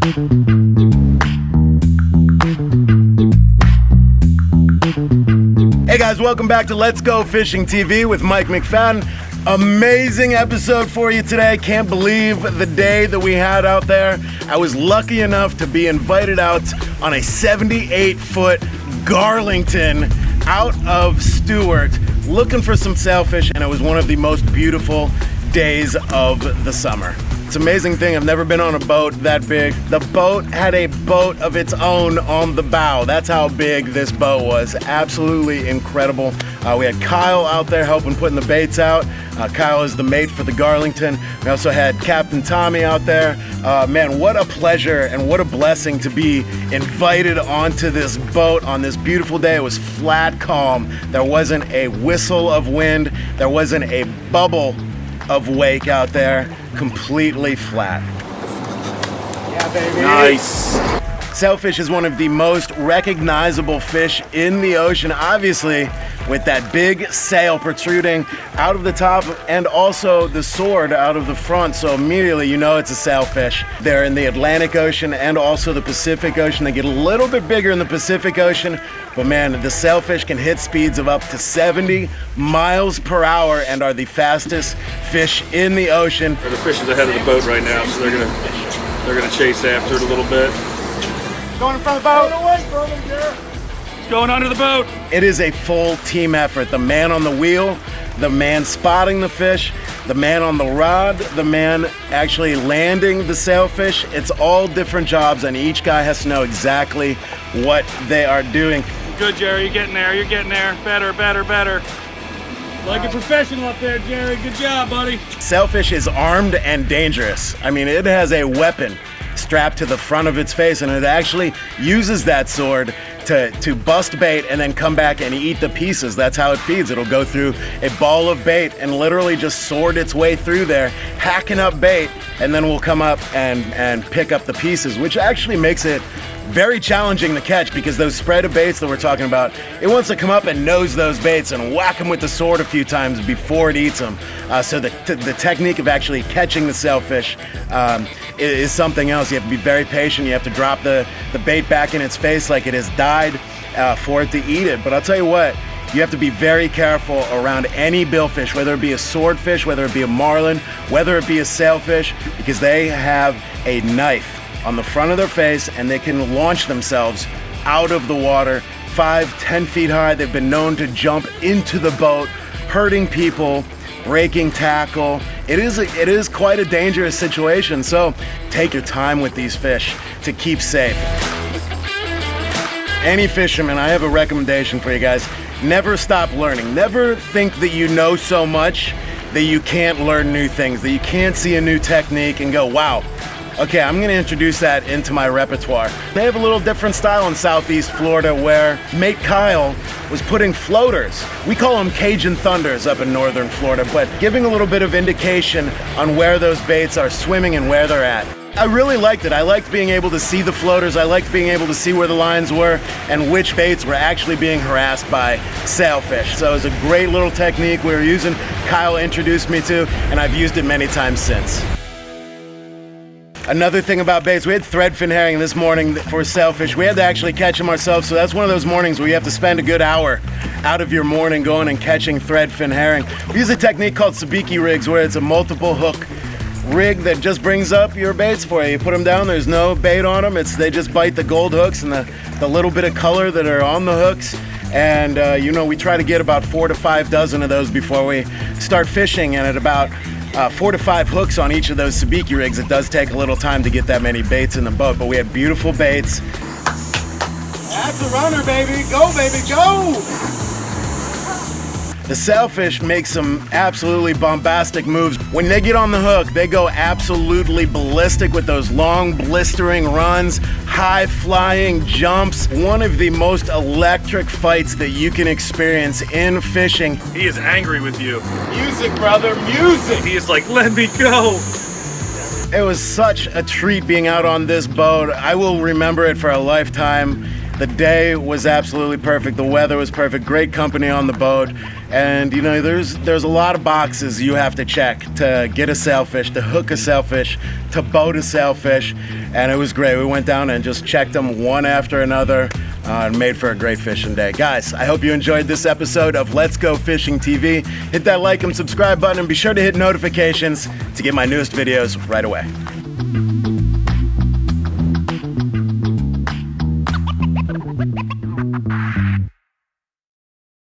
Hey guys, welcome back to Let's Go Fishing TV with Mike McFadden. Amazing episode for you today. Can't believe the day that we had out there. I was lucky enough to be invited out on a 78-foot Garlington out of Stewart looking for some sailfish, and it was one of the most beautiful days of the summer. It's an amazing thing. I've never been on a boat that big. The boat had a boat of its own on the bow. That's how big this boat was. Absolutely incredible. We had Kyle out there helping putting the baits out. Kyle is the mate for the Garlington. We also had Captain Tommy out there. Man, what a pleasure and what a blessing to be invited onto this boat on this beautiful day. It was flat calm. There wasn't a whistle of wind. There wasn't a bubble of wake out there. Completely flat. Yeah, baby. Nice. Sailfish is one of the most recognizable fish in the ocean, obviously, with that big sail protruding out of the top and also the sword out of the front. So immediately you know it's a sailfish. They're in the Atlantic Ocean and also the Pacific Ocean. They get a little bit bigger in the Pacific Ocean, but man, the sailfish can hit speeds of up to 70 miles per hour and are the fastest fish in the ocean. The fish is ahead of the boat right now, so they're gonna chase after it a little bit. Going in front of the boat. It's going under the boat. It is a full team effort. The man on the wheel, the man spotting the fish, the man on the rod, the man actually landing the sailfish. It's all different jobs, and each guy has to know exactly what they are doing. Good, Jerry. You're getting there. You're getting there. Better, better, better. Like a professional up there, Jerry. Good job, buddy. Sailfish is armed and dangerous. I mean, it has a weapon strapped to the front of its face, and it actually uses that sword to bust bait and then come back and eat the pieces. That's how it feeds. It'll go through a ball of bait and literally just sword its way through there, hacking up bait, and then will come up and pick up the pieces, which actually makes it very challenging to catch, because those spread of baits that we're talking about, it wants to come up and nose those baits and whack them with the sword a few times before it eats them. So the technique of actually catching the sailfish is something else. You have to be very patient. You have to drop the bait back in its face like it has died for it to eat it. But I'll tell you what, you have to be very careful around any billfish, whether it be a swordfish, whether it be a marlin, whether it be a sailfish, because they have a knife on the front of their face and they can launch themselves out of the water 5-10 feet high. They've been known to jump into the boat, hurting people, breaking tackle. It is quite a dangerous situation, so take your time with these fish to keep safe. Any fisherman, I have a recommendation for you guys. Never stop learning. Never think that you know so much that you can't learn new things, that you can't see a new technique and go, wow, okay, I'm gonna introduce that into my repertoire. They have a little different style in Southeast Florida where mate Kyle was putting floaters. We call them Cajun Thunders up in Northern Florida, but giving a little bit of indication on where those baits are swimming and where they're at. I really liked it. I liked being able to see the floaters. I liked being able to see where the lines were and which baits were actually being harassed by sailfish. So it was a great little technique we were using. Kyle introduced me to, and I've used it many times since. Another thing about baits, we had threadfin herring this morning for sailfish. We had to actually catch them ourselves, so that's one of those mornings where you have to spend a good hour out of your morning going and catching threadfin herring. We use a technique called sabiki rigs, where it's a multiple hook rig that just brings up your baits for you. You put them down, there's no bait on them. They just bite the gold hooks and the little bit of color that are on the hooks. And you know, we try to get about 4 to 5 dozen of those before we start fishing, and at about 4 to 5 hooks on each of those sabiki rigs, it does take a little time to get that many baits in the boat, but we had beautiful baits. That's a runner, baby. Go, baby, go! The sailfish make some absolutely bombastic moves. When they get on the hook, they go absolutely ballistic with those long, blistering runs, high-flying jumps. One of the most electric fights that you can experience in fishing. He is angry with you. Music, brother, music! He is like, let me go! It was such a treat being out on this boat. I will remember it for a lifetime. The day was absolutely perfect. The weather was perfect. Great company on the boat. And you know, there's a lot of boxes you have to check to get a sailfish, to hook a sailfish, to boat a sailfish. And it was great. We went down and just checked them one after another and made for a great fishing day. Guys, I hope you enjoyed this episode of Let's Go Fishing TV. Hit that like and subscribe button and be sure to hit notifications to get my newest videos right away.